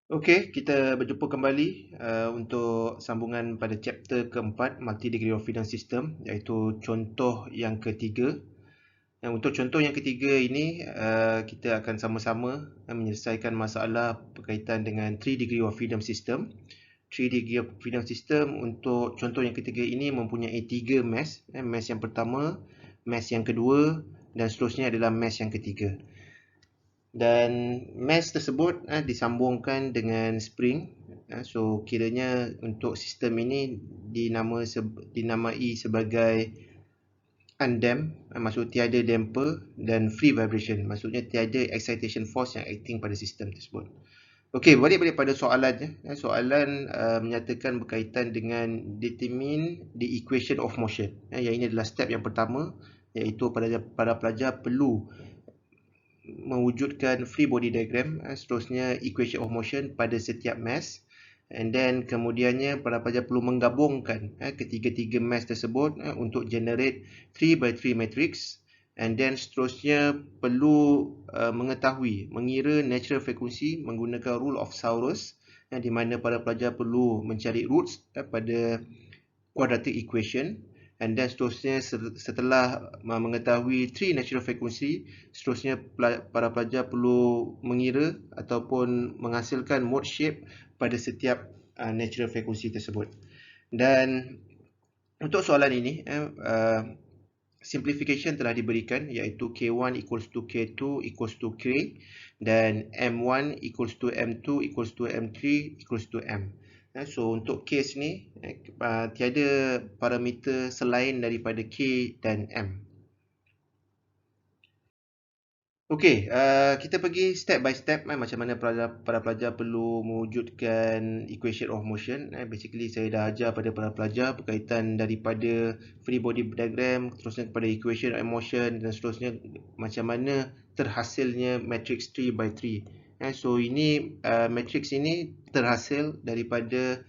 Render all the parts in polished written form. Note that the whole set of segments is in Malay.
Okey, kita berjumpa kembali untuk sambungan pada chapter keempat, Multi Degree of Freedom System, iaitu contoh yang ketiga. Untuk contoh yang ketiga ini, kita akan sama-sama menyelesaikan masalah berkaitan dengan 3 Degree of Freedom System. 3 Degree of Freedom System untuk contoh yang ketiga ini mempunyai 3 mesh. Mesh yang pertama, mesh yang kedua dan seterusnya adalah mesh yang ketiga. Dan mesh tersebut disambungkan dengan spring. So kiranya untuk sistem ini dinamai sebagai undamp, maksud tiada damper, dan free vibration, maksudnya tiada excitation force yang acting pada sistem tersebut. Okey, balik pada soalannya. Soalan menyatakan berkaitan dengan determine the equation of motion. Yang ini adalah step yang pertama, iaitu para pelajar perlu mewujudkan free body diagram, seterusnya equation of motion pada setiap mesh, and then kemudiannya para pelajar perlu menggabungkan ketiga-tiga mesh tersebut untuk generate 3x3 matrix, and then seterusnya perlu mengira natural frequency menggunakan rule of Saurus, di mana para pelajar perlu mencari roots pada quadratic equation. And then seterusnya setelah mengetahui 3 natural frequency, seterusnya para pelajar perlu mengira ataupun menghasilkan mode shape pada setiap natural frequency tersebut. Dan untuk soalan ini, simplification telah diberikan, iaitu K1 equals to K2 equals to K, dan M1 equals to M2 equals to M3 equals to M. So untuk case ni tiada parameter selain daripada K dan M. Okey, kita pergi step by step macam mana para pelajar perlu mewujudkan equation of motion. Basically saya dah ajar pada para pelajar berkaitan daripada free body diagram, terusnya kepada equation of motion, dan seterusnya macam mana terhasilnya matrix 3x3. So ini matrix ini terhasil daripada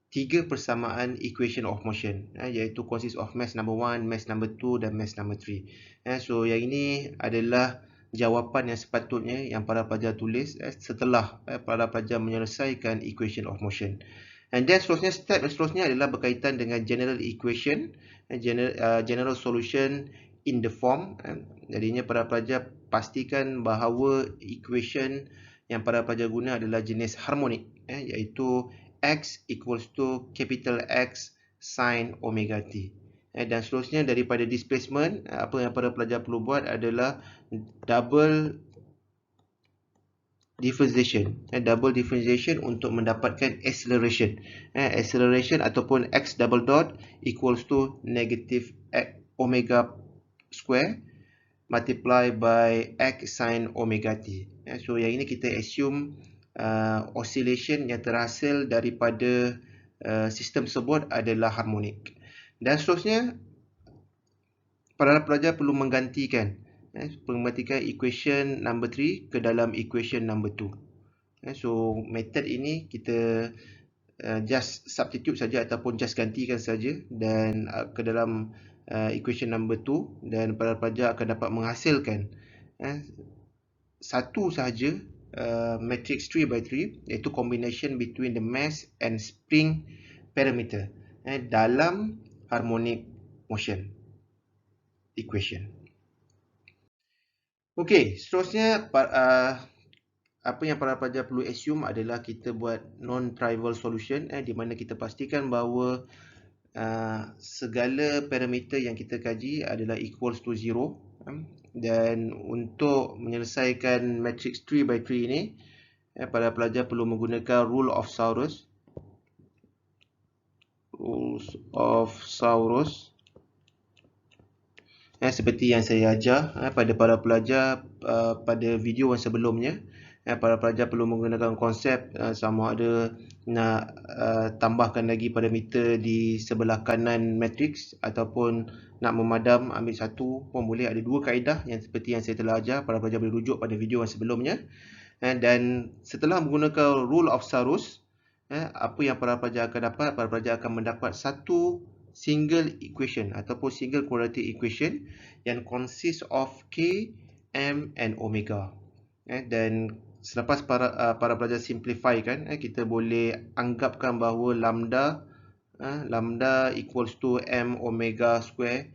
3 persamaan equation of motion, iaitu consist of mesh number 1, mesh number 2 dan mesh number 3. So yang ini adalah jawapan yang sepatutnya yang para pelajar tulis setelah para pelajar menyelesaikan equation of motion. And then seterusnya, step seterusnya adalah berkaitan dengan general equation, general solution in the form. Jadinya para pelajar pastikan bahawa equation yang para pelajar guna adalah jenis harmonik, iaitu X equals to capital X sin omega T. Dan seterusnya daripada displacement, apa yang para pelajar perlu buat adalah double differentiation untuk mendapatkan acceleration. Acceleration ataupun X double dot equals to negative omega square multiply by X sin omega T. So yang ini kita assume oscillation yang terhasil daripada sistem tersebut adalah harmonik. Dan seterusnya, para pelajar perlu menggantikan equation number 3 ke dalam equation number 2. So method ini kita just substitute saja ataupun just gantikan saja dan ke dalam equation number 2, dan para pelajar akan dapat menghasilkan satu sahaja matrix 3x3, iaitu combination between the mass and spring parameter dalam harmonic motion equation. Okey, seterusnya apa yang para pelajar perlu assume adalah kita buat non-trivial solution, di mana kita pastikan bahawa segala parameter yang kita kaji adalah equals to 0. Dan untuk menyelesaikan matrix 3x3 ini, para pelajar perlu menggunakan rule of Saurus. Seperti yang saya ajar pada para pelajar pada video yang sebelumnya. Para pelajar perlu menggunakan konsep sama ada nak tambahkan lagi parameter di sebelah kanan matrix ataupun nak memadam ambil satu pun boleh. Ada dua kaedah yang seperti yang saya telah ajar, para pelajar boleh rujuk pada video yang sebelumnya. Dan setelah menggunakan rule of Saurus, apa yang para pelajar akan dapat? Para pelajar akan mendapat satu single equation ataupun single quadratic equation yang consist of K, M and omega. Dan selepas para pelajar simplify kan, kita boleh anggapkan bahawa lambda equals to m omega square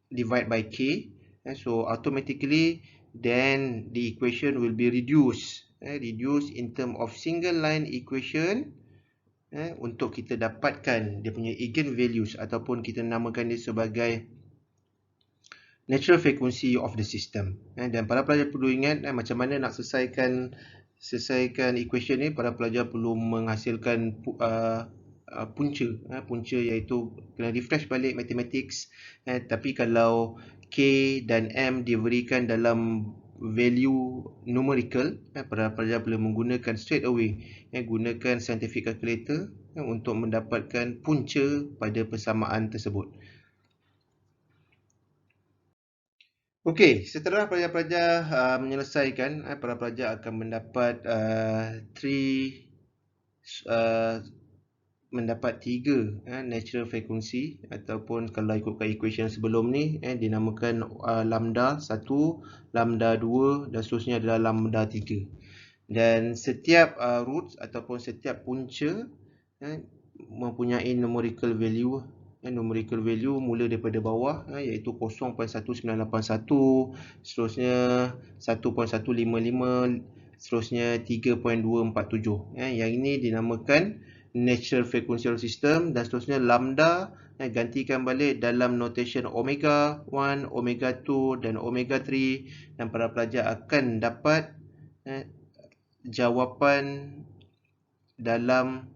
divide by k. So automatically then the equation will be reduced in term of single line equation untuk kita dapatkan dia punya eigenvalues ataupun kita namakan dia sebagai natural frequency of the system. Dan para pelajar perlu ingat macam mana nak selesaikan equation ni. Para pelajar perlu menghasilkan punca iaitu kena refresh balik mathematics. Tapi kalau K dan M diberikan dalam value numerical, para pelajar boleh menggunakan straight away gunakan scientific calculator untuk mendapatkan punca pada persamaan tersebut. Okey, setelah pelajar-pelajar menyelesaikan, para pelajar akan mendapat tiga natural frequency ataupun kalau ikutkan equation sebelum ni dinamakan lambda 1, lambda 2 dan seterusnya adalah lambda 3. Dan setiap roots ataupun setiap punca mempunyai numerical value. Numerical value mula daripada bawah iaitu 0.1981, seterusnya 1.155, seterusnya 3.247. Yang ini dinamakan natural frequency of system dan seterusnya lambda gantikan balik dalam notation omega 1, omega 2 dan omega 3 dan para pelajar akan dapat jawapan dalam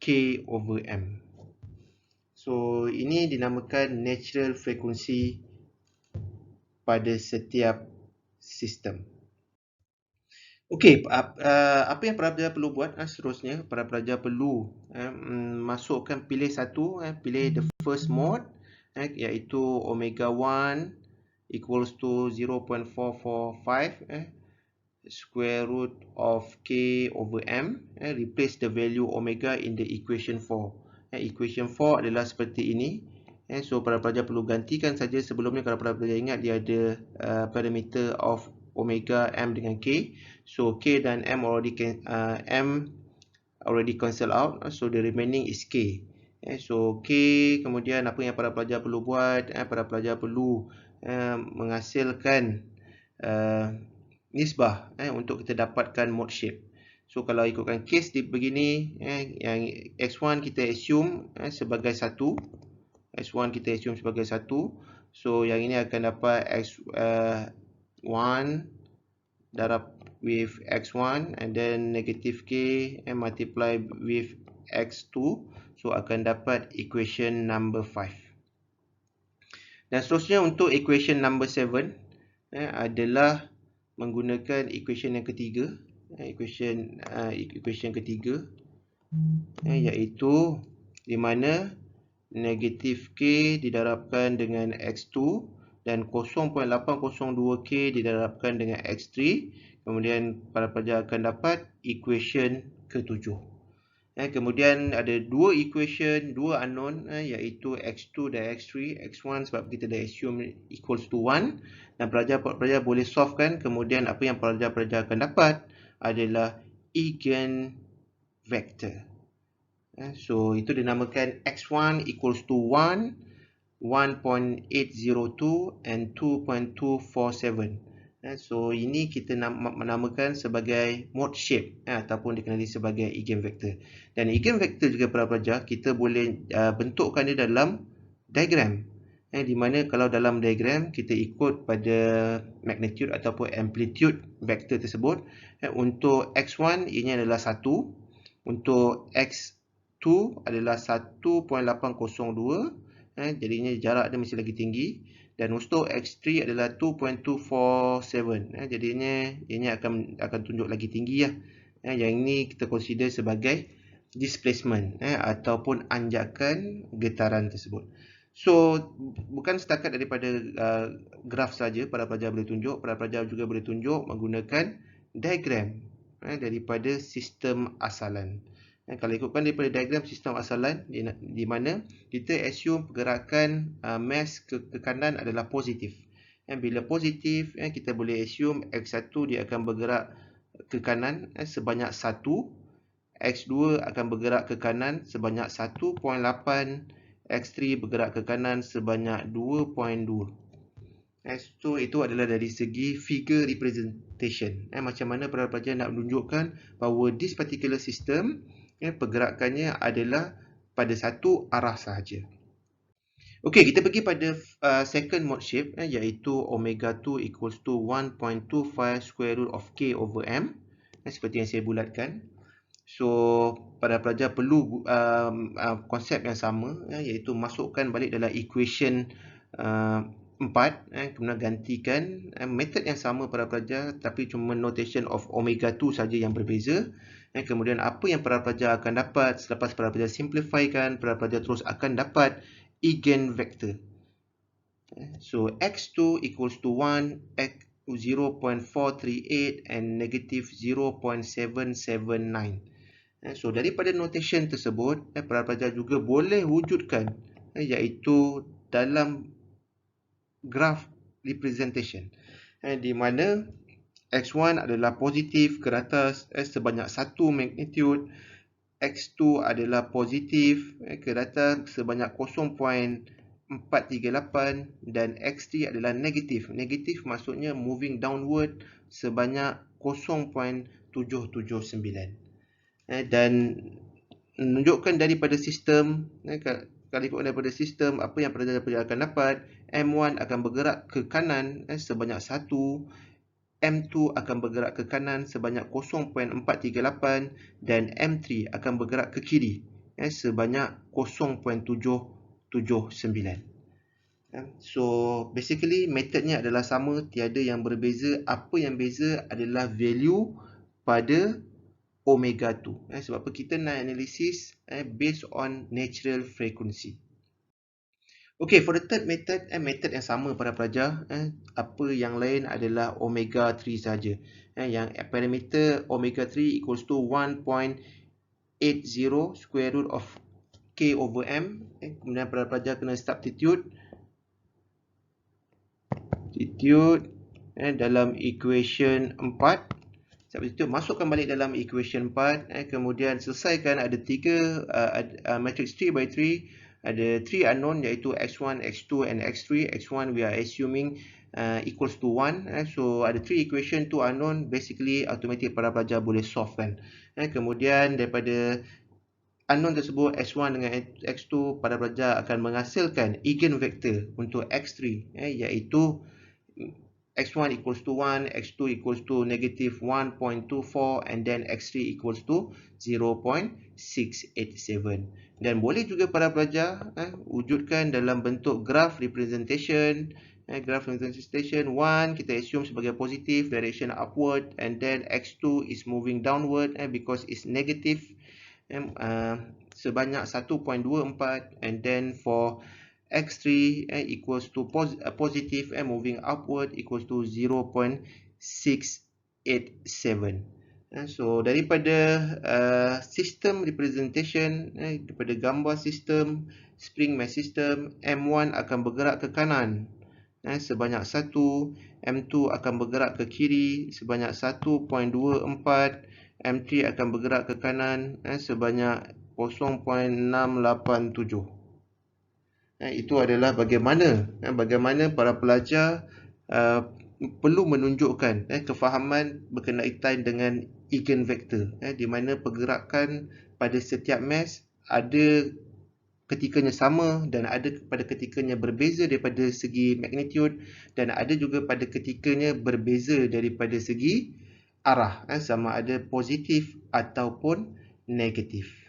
K over M. So ini dinamakan natural frequency pada setiap sistem. Okey, apa yang para pelajar perlu buat seterusnya? Para pelajar perlu pilih satu, pilih the first mode iaitu omega 1 equals to 0.445 square root of K over M. Replace the value omega in the equation 4. Equation 4 adalah seperti ini. So para pelajar perlu gantikan saja sebelumnya. Kalau para pelajar ingat dia ada parameter of omega M dengan K. So K dan M already cancel out. So the remaining is K. So K, kemudian apa yang para pelajar perlu buat? Para pelajar perlu menghasilkan nisbah untuk kita dapatkan mode shape. So kalau ikutkan case begini, yang X1 kita assume sebagai 1. X1 kita assume sebagai 1. So yang ini akan dapat X1 darab with X1 and then negative K multiply with X2. So akan dapat equation number 5. Dan seterusnya untuk equation number 7 adalah menggunakan equation yang ketiga. Equation ketiga iaitu di mana negatif K didarabkan dengan X2 dan 0.802K didarabkan dengan X3. Kemudian para pelajar akan dapat equation ke-7. Kemudian ada dua equation, dua unknown iaitu X2 dan X3. X1 sebab kita dah assume equals to 1 dan pelajar boleh solvekan. Kemudian apa yang pelajar akan dapat adalah eigenvector. So itu dinamakan X1 equals to 1, 1.802 and 2.247. So ini kita menamakan sebagai mode shape ataupun dikenali sebagai eigenvector. Dan eigenvector juga para pelajar kita boleh bentukkan dia dalam diagram. Di mana kalau dalam diagram kita ikut pada magnitude ataupun amplitude vektor tersebut. Untuk X1 ini adalah 1. Untuk X2 adalah 1.802. Jadinya jarak dia masih lagi tinggi. Dan untuk X3 adalah 2.247. Jadinya ini akan tunjuk lagi tinggi. Yang ini kita consider sebagai displacement ataupun anjakan getaran tersebut. So bukan setakat daripada graf saja para pelajar boleh tunjuk, para pelajar juga boleh tunjuk menggunakan diagram daripada sistem asalan. Kalau ikutkan daripada diagram sistem asalan di mana kita assume pergerakan mass ke kanan adalah positif. Bila positif, kita boleh assume X1 dia akan bergerak ke kanan sebanyak 1, X2 akan bergerak ke kanan sebanyak 1.8, X3 bergerak ke kanan sebanyak 2.2. So itu adalah dari segi figure representation. Macam mana para pelajar nak menunjukkan bahawa this particular system pergerakannya adalah pada satu arah sahaja. Okey, kita pergi pada second mode shape iaitu omega 2 equals to 1.25 square root of k over m, seperti yang saya bulatkan. So para pelajar perlu konsep yang sama iaitu masukkan balik dalam equation 4, kemudian gantikan method yang sama para pelajar tapi cuma notation of omega 2 saja yang berbeza. Kemudian apa yang para pelajar akan dapat selepas para pelajar simplifykan, para pelajar terus akan dapat eigenvector. So x2 equals to 1, 0.438 and negative 0.779. So daripada notation tersebut, para pelajar juga boleh wujudkan iaitu dalam graph representation di mana x1 adalah positif ke atas sebanyak 1 magnitude, x2 adalah positif ke atas sebanyak 0.438 dan x3 adalah negatif. Negatif maksudnya moving downward sebanyak 0.779. Dan menunjukkan daripada sistem daripada sistem apa yang pelajar akan dapat, M1 akan bergerak ke kanan sebanyak 1, M2 akan bergerak ke kanan sebanyak 0.438 dan M3 akan bergerak ke kiri sebanyak 0.779. So basically metodnya adalah sama, tiada yang berbeza. Apa yang beza adalah value pada omega 2. Sebab apa kita nak analisis based on natural frequency. Okay, for the third method, method yang sama para pelajar. Apa yang lain adalah omega 3 saja. Yang parameter omega 3 equals to 1.80 square root of k over m. Kemudian para pelajar kena substitute dalam equation 4. Substitute, masukkan balik dalam equation 4. Kemudian selesaikan, ada 3 matrix 3 by 3. Ada 3 unknown iaitu x1, x2 and x3. x1 we are assuming equals to 1. So ada 3 equation, 2 unknown. Basically automatic para pelajar boleh solve kan. Kemudian daripada unknown tersebut x1 dengan x2, para pelajar akan menghasilkan eigenvector untuk x3 iaitu x1 equals to 1, x2 equals to negative 1.24 and then x3 equals to 0.687. Dan boleh juga para pelajar wujudkan dalam bentuk graph representation. Graph representation 1 kita assume sebagai positif, direction upward, and then x2 is moving downward because it's negative sebanyak 1.24, and then for x3 equals to positive moving upward equals to 0.687. So daripada sistem representation, daripada gambar sistem spring mass system, M1 akan bergerak ke kanan sebanyak 1, M2 akan bergerak ke kiri sebanyak 1.24, M3 akan bergerak ke kanan sebanyak 0.687. Itu adalah bagaimana para pelajar perlu menunjukkan kefahaman berkenaan dengan eigenvector, di mana pergerakan pada setiap mass ada ketikanya sama dan ada pada ketikanya berbeza daripada segi magnitude, dan ada juga pada ketikanya berbeza daripada segi arah, sama ada positif ataupun negatif.